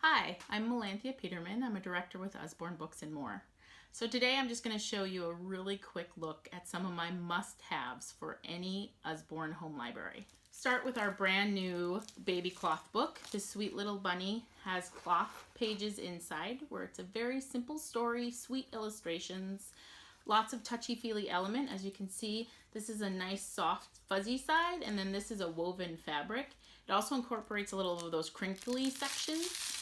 Hi, I'm Melanthea Peterman. I'm a director with Usborne Books More. So today I'm just going to show you a really quick look at some of my must-haves for any Usborne home library. Start with our brand new baby cloth book. This sweet little bunny has cloth pages inside where it's a very simple story, sweet illustrations, lots of touchy-feely element. As you can see, this is a nice soft fuzzy side, and then this is a woven fabric. It also incorporates a little of those crinkly sections.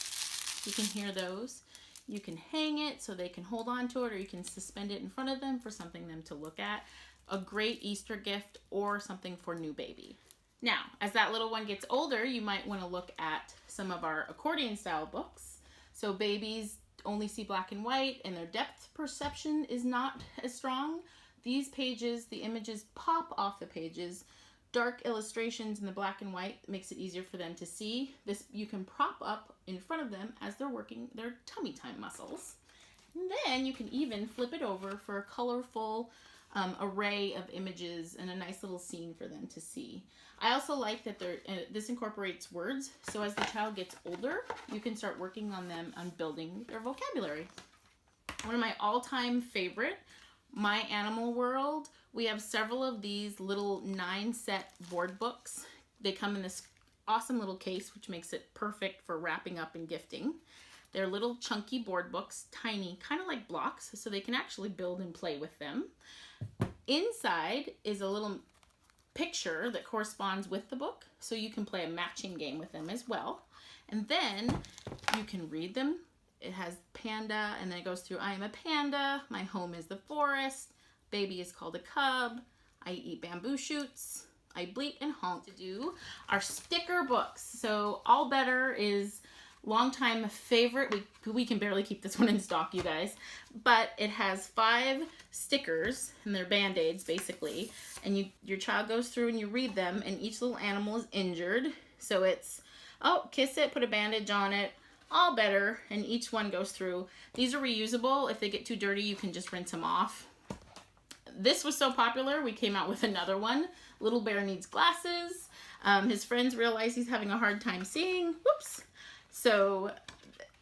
You can hear those. You can hang it so they can hold on to it, or you can suspend it in front of them for something them to look at. A great Easter gift or something for new baby. Now, as that little one gets older, you might want to look at some of our accordion style books. So babies only see black and white and their depth perception is not as strong. These pages, the images pop off the pages. Dark illustrations in the black and white makes it easier for them to see. This you can prop up in front of them as they're working their tummy time muscles. And then you can even flip it over for a colorful array of images and a nice little scene for them to see. I also like that this incorporates words, so as the child gets older, you can start working on them on building their vocabulary. One of my all-time favorite, My Animal World. We have several of these little 9-set board books. They come in this awesome little case, which makes it perfect for wrapping up and gifting. They're little chunky board books, tiny, kind of like blocks, so they can actually build and play with them. Inside is a little picture that corresponds with the book, so you can play a matching game with them as well. And then you can read them. It has panda, and then it goes through, I am a panda, my home is the forest, baby is called a cub, I eat bamboo shoots, I bleat and honk. To do our sticker books. So All Better is longtime favorite. We can barely keep this one in stock, you guys, but it has 5 stickers, and they're band-aids basically, and your child goes through and you read them, and each little animal is injured. So it's, oh, kiss it, put a bandage on it, all better, and each one goes through. These are reusable. If they get too dirty, you can just rinse them off. This was so popular, we came out with another one. Little Bear needs glasses. His friends realize he's having a hard time seeing. Whoops. So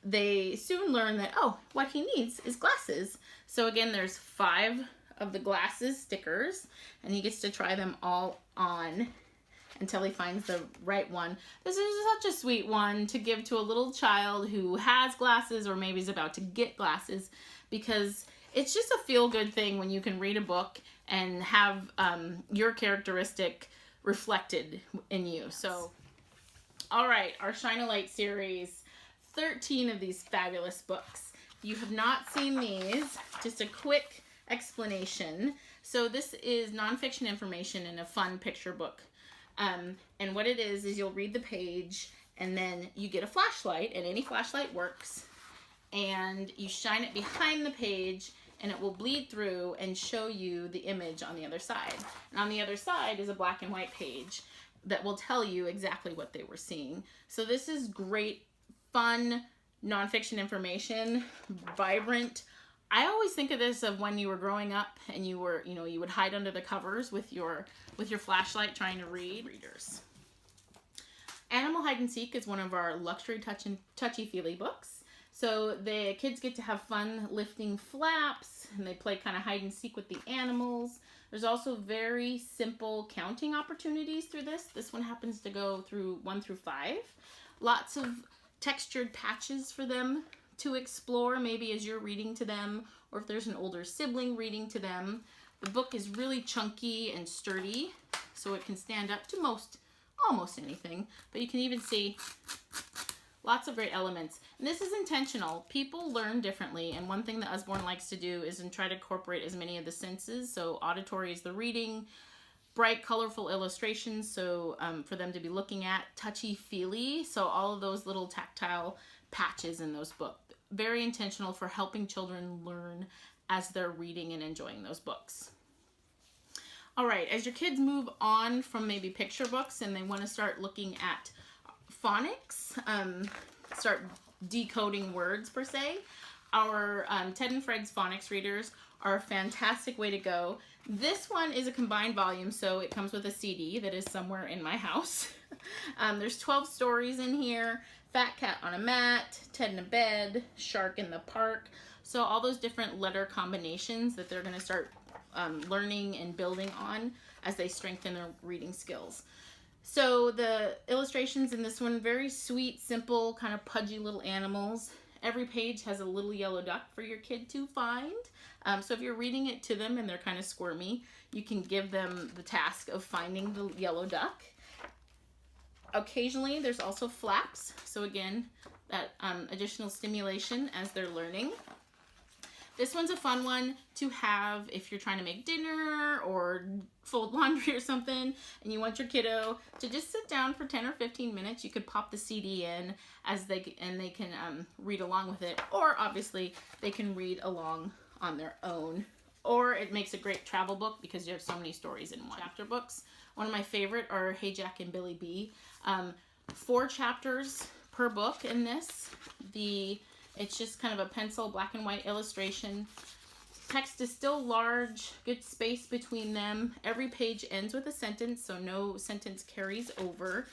they soon learn that, oh, what he needs is glasses. So again, there's 5 of the glasses stickers, and he gets to try them all on until he finds the right one. This is such a sweet one to give to a little child who has glasses or maybe is about to get glasses, because it's just a feel-good thing when you can read a book and have your characteristic reflected in you. So, all right, our Shine a Light series, 13 of these fabulous books. If you have not seen these, just a quick explanation. So this is nonfiction information in a fun picture book. And what it is you'll read the page, and then you get a flashlight, and any flashlight works, and you shine it behind the page, and it will bleed through and show you the image on the other side. And on the other side is a black and white page that will tell you exactly what they were seeing. So this is great, fun, nonfiction information, vibrant. I always think of this of when you were growing up and you were, you would hide under the covers with your flashlight trying to read. Readers. Animal Hide and Seek is one of our luxury touchy-feely books. So the kids get to have fun lifting flaps, and they play kind of hide and seek with the animals. There's also very simple counting opportunities through this. This one happens to go through 1 through 5. Lots of textured patches for them to explore, maybe as you're reading to them, or if there's an older sibling reading to them. The book is really chunky and sturdy, so it can stand up to almost anything, but you can even see lots of great elements. And this is intentional. People learn differently, and one thing that Usborne likes to do is try to incorporate as many of the senses. So auditory is the reading, bright, colorful illustrations, so for them to be looking at, touchy-feely, so all of those little tactile patches in those books. Very intentional for helping children learn as they're reading and enjoying those books. All right, as your kids move on from maybe picture books and they want to start looking at phonics, start decoding words per se, our Ted and Fred's phonics readers are a fantastic way to go. This one is a combined volume, so it comes with a CD that is somewhere in my house. There's 12 stories in here, Fat cat on a mat, Ted in a bed, shark in the park. So all those different letter combinations that they're going to start learning and building on as they strengthen their reading skills. So the illustrations in this one, very sweet, simple, kind of pudgy little animals. Every page has a little yellow duck for your kid to find. So if you're reading it to them and they're kind of squirmy, you can give them the task of finding the yellow duck. Occasionally there's also flaps. So again, that additional stimulation as they're learning. This one's a fun one to have if you're trying to make dinner or fold laundry or something and you want your kiddo to just sit down for 10 or 15 minutes. You could pop the CD in as they can read along with it, or obviously they can read along on their own. Or it makes a great travel book because you have so many stories in one. Chapter books. One of my favorite are Hey Jack and Billy B. 4 chapters per book in this. It's just kind of a pencil black and white illustration. Text is still large, good space between them. Every page ends with a sentence, so no sentence carries over.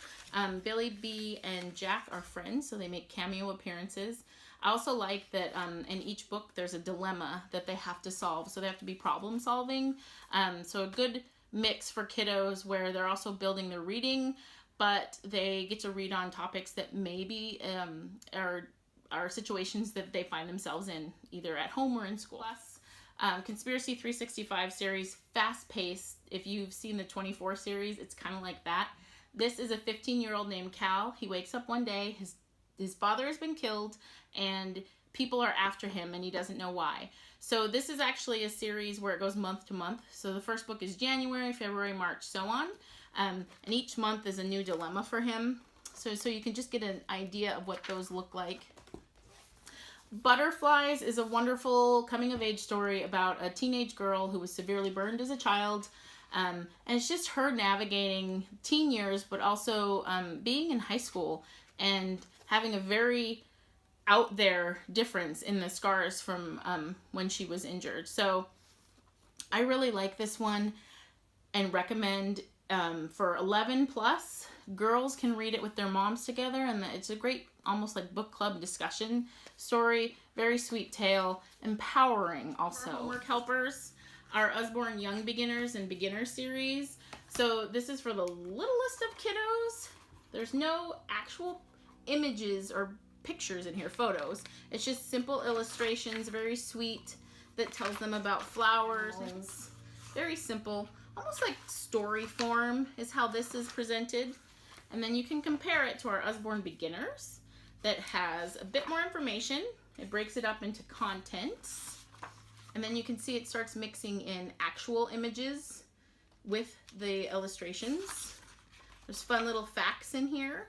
Billy B and Jack are friends, so they make cameo appearances. I also like that in each book there's a dilemma that they have to solve, so they have to be problem solving. So a good mix for kiddos where they're also building their reading, but they get to read on topics that maybe are situations that they find themselves in, either at home or in school. Plus, Conspiracy 365 series, fast-paced. If you've seen the 24 series, it's kind of like that. This is a 15-year-old named Cal. He wakes up one day, his father has been killed, and people are after him, and he doesn't know why. So this is actually a series where it goes month to month. So the first book is January, February, March, so on. And each month is a new dilemma for him. So you can just get an idea of what those look like. Butterflies is a wonderful coming-of-age story about a teenage girl who was severely burned as a child. And it's just her navigating teen years, but also being in high school and having a very out there difference in the scars from when she was injured. So I really like this one and recommend for 11 plus. Girls can read it with their moms together, and it's a great, almost like book club discussion story. Very sweet tale, empowering also. Our homework helpers are Usborne Young Beginners and Beginner series. So this is for the littlest of kiddos. There's no actual images or pictures in here, photos. It's just simple illustrations, very sweet, that tells them about flowers. And very simple, almost like story form is how this is presented. And then you can compare it to our Usborne Beginners that has a bit more information. It breaks it up into contents. And then you can see it starts mixing in actual images with the illustrations. There's fun little facts in here.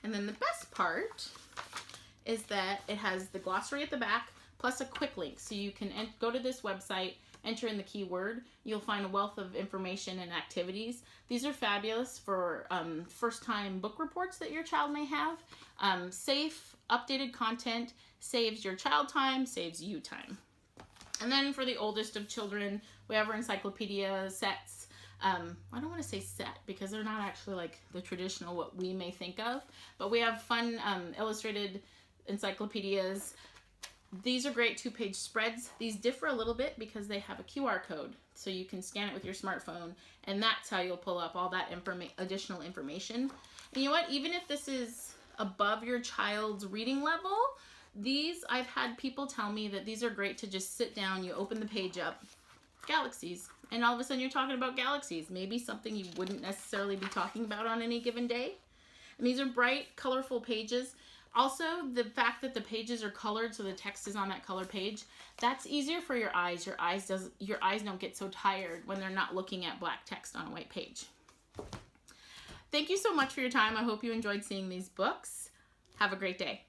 And then the best part is that it has the glossary at the back plus a quick link. So you can go to this website, enter in the keyword, you'll find a wealth of information and activities. These are fabulous for first-time book reports that your child may have. Safe, updated content saves your child time, saves you time. And then for the oldest of children, we have our encyclopedia sets. I don't want to say set because they're not actually like the traditional what we may think of, but we have fun illustrated encyclopedias. These are great 2-page spreads. These differ a little bit because they have a QR code, so you can scan it with your smartphone, and that's how you'll pull up all that additional information. And you know what? Even if this is above your child's reading level, these, I've had people tell me that these are great to just sit down, you open the page up, galaxies, and all of a sudden you're talking about galaxies, maybe something you wouldn't necessarily be talking about on any given day. And these are bright, colorful pages. Also, the fact that the pages are colored, so the text is on that color page, that's easier for your eyes. Your eyes don't get so tired when they're not looking at black text on a white page. Thank you so much for your time. I hope you enjoyed seeing these books. Have a great day.